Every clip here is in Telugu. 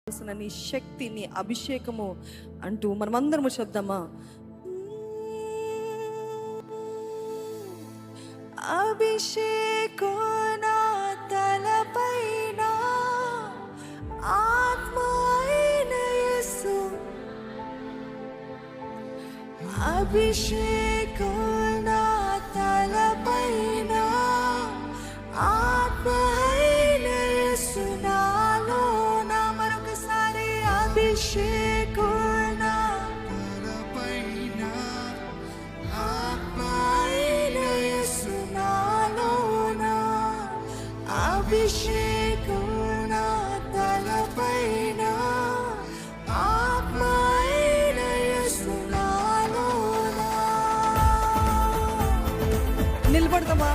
నీ శక్తి, నీ అభిషేకము అంటూ మనమందరము చెప్దామా? అభిషేకం నా తలపైన, ఆత్మ అయిన యేసు. అభిషేకం నా తలపైన, ఆత్మ అయిన యేసు నాలోన. మరొకసారి అభిషేకం నా తలపైన, ఆత్మ అయిన యేసు నాలోన. అభిషేకం నా తలపైన, ఆత్మ అయిన యేసు నాలోన. నిలబడదామా?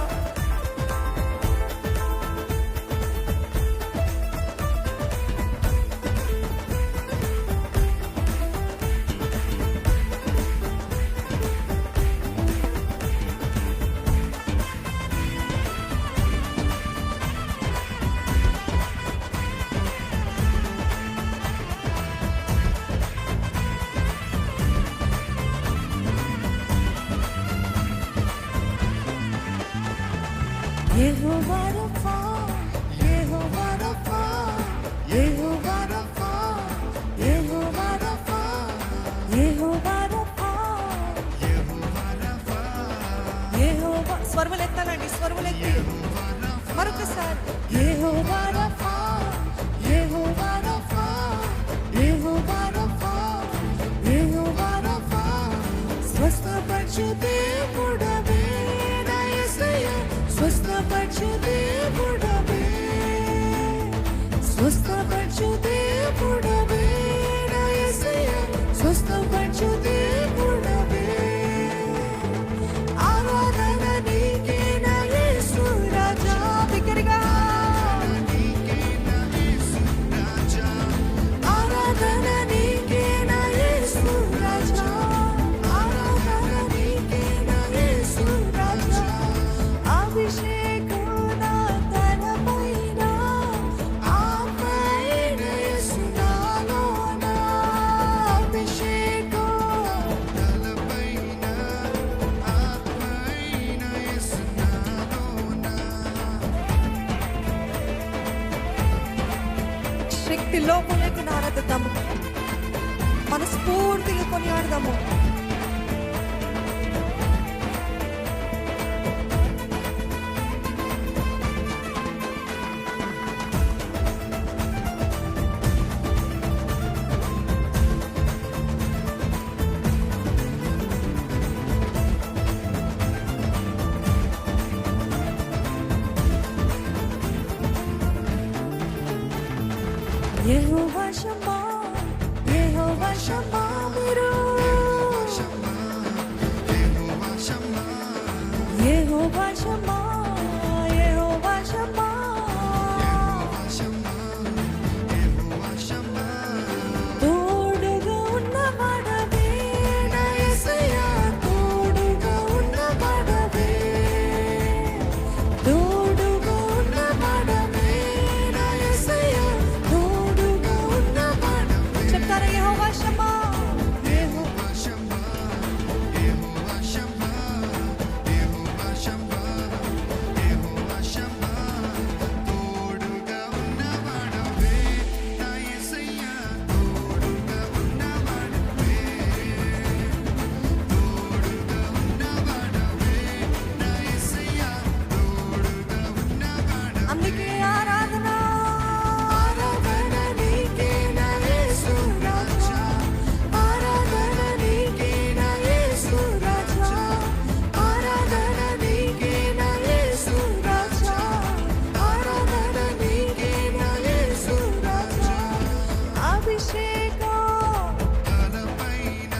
యెహోవా రఫా, యెహోవా రఫా, యెహోవా రఫా, యెహోవా రఫా, యెహోవా రఫా, యెహోవా రఫా, యెహోవా. స్వరములెత్తాలండి, స్వరములెత్తి మరొకసారి. యెహోవా రఫా, యెహోవా రఫా, యెహోవా రఫా, యెహోవా రఫా. స్వస్థపరచు దేవుడవే నా యేసయ్యా, స్వస్థపరచు దేవుడవే, స్వస్థపరచు దేవుడవే నా యేసయ్యా, స్వస్థపరచు దేవుడవే. ఆరాధన నీకే నా యేసు రాజా. బిగ్గరగా ఆరాధన నీకే నా యేసు రాజా, ఆరాధన నీకే నా యేసు రాజా. అభిషేకం నా తలపైన, ఆత్మ అయిన యేసు నాలోన. అభిషేకం తలపైన, ఆత్మ అయిన యేసు నాలోన. శక్తి లోపలికి ఆరాధిద్దాము, మనస్ఫూర్తిగా కొనియాడదాము. యెహోవా షమ్మా, యెహోవా షమ్మా మీరు, యెహోవా షమ్మా, యెహోవా షమ్మా, యెహోవా షమ్మా, యెహోవా షమ్మా. తోడుగా ఉన్నవాడవే నా యేసయ్యా, తోడుగా ఉన్నవాడవే, తోడుగా ఉన్నవాడవే నా యేసయ్యా, తోడుగా ఉన్నవాడవే. చెప్తారా? యెహోవా షమ్మా, యెహోవా షమ్మా, యెహోవా షమ్మా, యెహోవా షమ్మా, యెహోవా షమ్మా. తోడుగా ఉన్నవాడవే నా యేసయ్యా, తోడుగా ఉన్నవాడవే, తోడుగా ఉన్నవాడవే నా యేసయ్యా, తోడుగా ఉన్నవాడవే. అందుకే ఆరాధన, ఆరాధన నీకే నా యేసు రాజా, ఆరాధన నీకే నా యేసు రాజా, ఆరాధన నీకే నా యేసు రాజా, ఆరాధన నీకే నా యేసు రాజా. అభిషేకం తలపైన,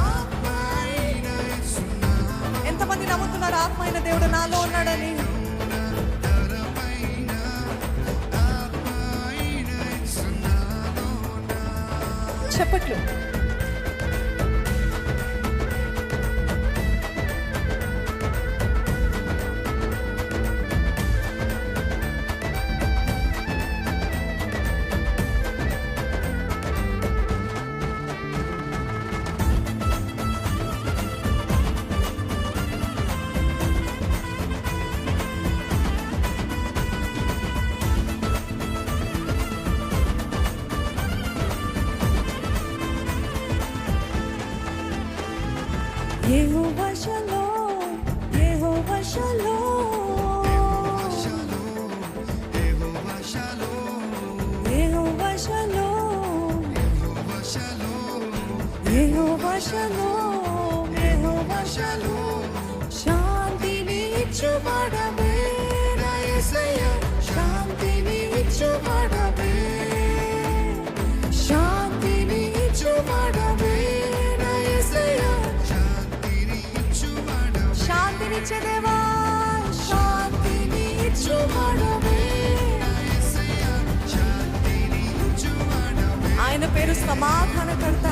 ఆత్మ అయిన యేసు నాలోన. ఎంతమంది నమ్ముతున్నారు ఆత్మ అయిన దేవుడు నాలో ఉన్నాడని? చెప్పట్లు. యెహోవా షలోమ్, యెహోవా షలోమ్, యెహోవా షలోమ్, యెహోవా షలోమ్, యెహోవా షలోమ్, యెహోవా షలోమ్. శాంతిని ఇచ్చువాడవే నా యేసయ్యా, శాంతిని ఇచ్చువాడవే, శాంతిని ఇచ్చువాడవే నా యేసయ్యా, శాంతినిచ్చే దేవా, శాంతిని ఇచ్చువాడవే. ఆయన పేరు సమాధానకర్త.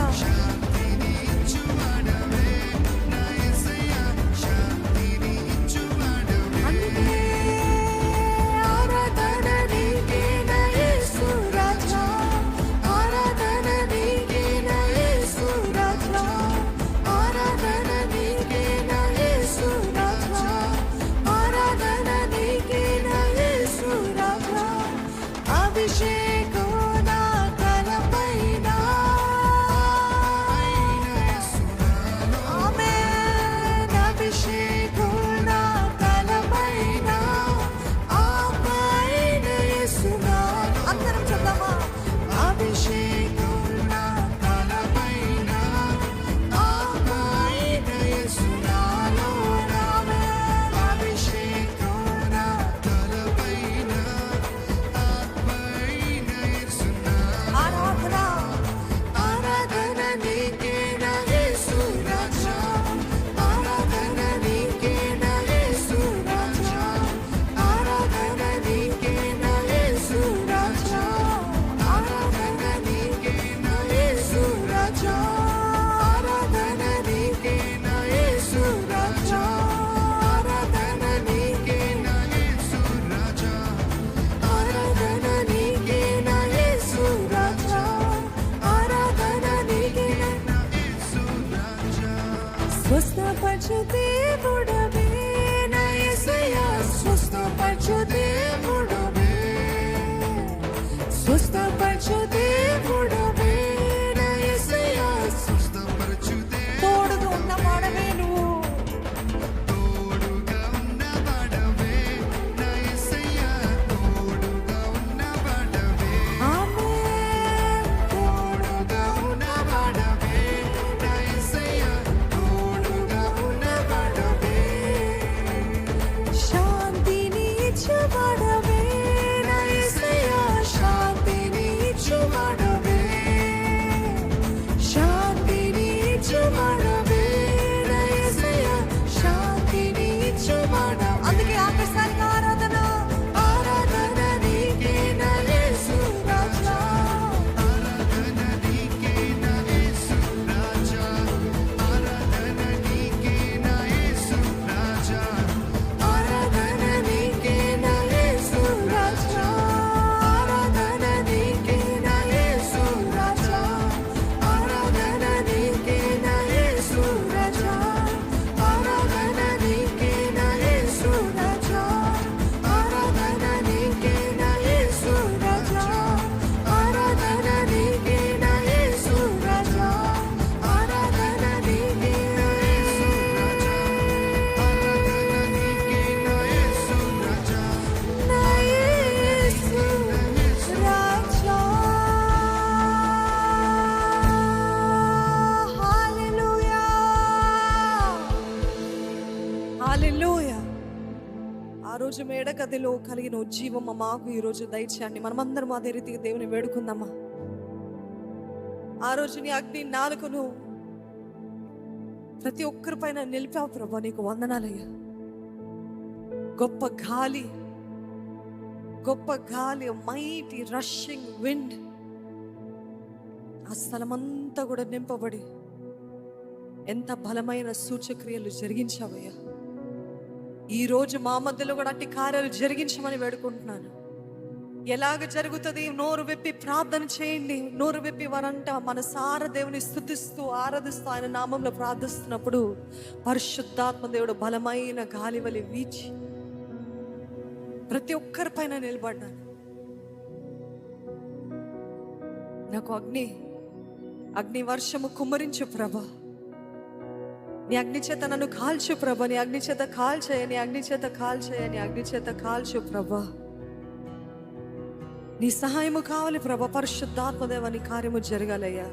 అందుకే ఆరాధన నీకే నా యేసు రాజా, ఆరాధన నీకే నా యేసు రాజా, ఆరాధన నీకే నా యేసు రాజా, ఆరాధన నీకే నా యేసు రాజా. అభిషేకం నా తలపైన, ఆమేన్. అభిషేకం నా తలపైన, ఆపైన యేసునామం. అందరం చెప్దామా? అభిషేకం నా తలపైన, ఆపైన యేసునామం. ఆమేన్. అభిషేకం నా తలపైన, ఆపైన యేసునామం. ఆరాధన, ఆరాధన నీకే నా యేసు రాజా, ఆరాధన నీకే నా యేసు రాజా, ఆరాధన నీకే నా యేసు రాజా, ఆరాధన నీకే నా యేసు రాజా, ఆరాధన నీకే నా యేసు రాజా, ఆరాధన నీకే నా యేసు రాజా, ఆరాధన నీకే నా యేసు రాజా, ఆరాధన నీకే నా యేసు రాజా. స్వస్థపరచు దేవుడవే నా యేసయ్యా, స్వస్థపరచు దేవుడవే, స్వస్థపరచు దేవుడవే నా యేసయ్యా, స్వస్థపరచు దేవుడవే. తోడుగా ఉన్నవాడవే నువ్వు, తోడుగా ఉన్నవాడవే నా యేసయ్యా, తోడుగా ఉన్నవాడవే. ఆమేన్. తోడుగా ఉన్నవాడవే నా యేసయ్యా, తోడుగా ఉన్నవాడవే. శాంతిని ఇచ్చువాడవే నా యేసయ్యా, శాంతిని ఇచ్చువాడవే, శాంతిని ఇచ్చువాడవే నా యేసయ్యా, శాంతిని ఇచ్చువాడవే. అందుకే ఆకర్షణగా ఆరాధన, ఆరాధన నీకే నా యేసు రాజా, ఆరాధన నీకే నా యేసు రాజా, ఆరాధన నీకే నా యేసు రాజా, ఆరాధన నీకే నా యేసు రాజా, ఆరాధన నీకే నా యేసు రాజా, ఆరాధన నీకే నా యేసు రాజా, ఆరాధన నీకే నా యేసు రాజా, ఆరాధన నీకే నా యేసు రాజా, ఆరాధన నీకే నా యేసు రాజా, ఆరాధన నీకే నా యేసు రాజా, ఆరాధన నీకే నా యేసు రాజా, నా యేసు రాజా. హల్లెలూయా, హల్లెలూయా. ఆ రోజు మేడగదిలో కలిగిన ఉజ్జీవం మాకు ఈ రోజు దయచేయండి. మనమందరం అదే రీతిగా దేవుని వేడుకుందామా? ఆ రోజు నీ అగ్ని నాలుకను ప్రతి ఒక్కరి పైన నిలిపావు ప్రభా, నీకు వందనాలయ్యా. గొప్ప గాలి, గొప్ప గాలి, మైటీ రషింగ్ విండ్ ఆ స్థలమంతా కూడా నింపబడి ఎంత బలమైన సూచక్రియలు జరిగించావయ్యా. ఈ రోజు మా మధ్యలో కూడా అట్టి కార్యాలు జరిగించమని వేడుకుంటున్నాను. ఎలాగ జరుగుతుంది? నోరు విప్పి ప్రార్థన చేయండి. నోరు విప్పి వారంట మనసార దేవుని స్తుతిస్తూ ఆరాధిస్తూ ఆయన నామంలో ప్రార్థిస్తున్నప్పుడు పరిశుద్ధాత్మ దేవుడు బలమైన గాలి వలె వీచి ప్రతి ఒక్కరి పైన నిలబడ్డాను. నాకు అగ్ని వర్షము కుమ్మరించు ప్రభా. నీ అగ్ని చేత నన్ను కాల్చు ప్రభా, నీ అగ్ని చేత కాల్చేయ, నీ అగ్ని చేత కాల్చేయ, నీ అగ్ని చేత కాల్చు ప్రభా. నీ సహాయము కావాలి ప్రభా. పరిశుద్ధాత్మదేవ నీ కార్యము జరగాలయ్యా.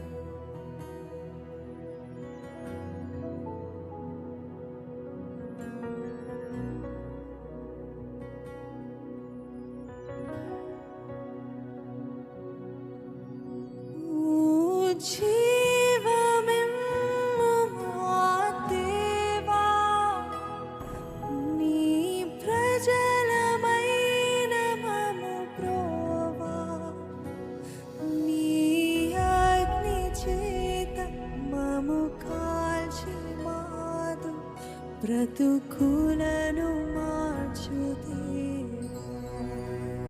బ్రతుకులను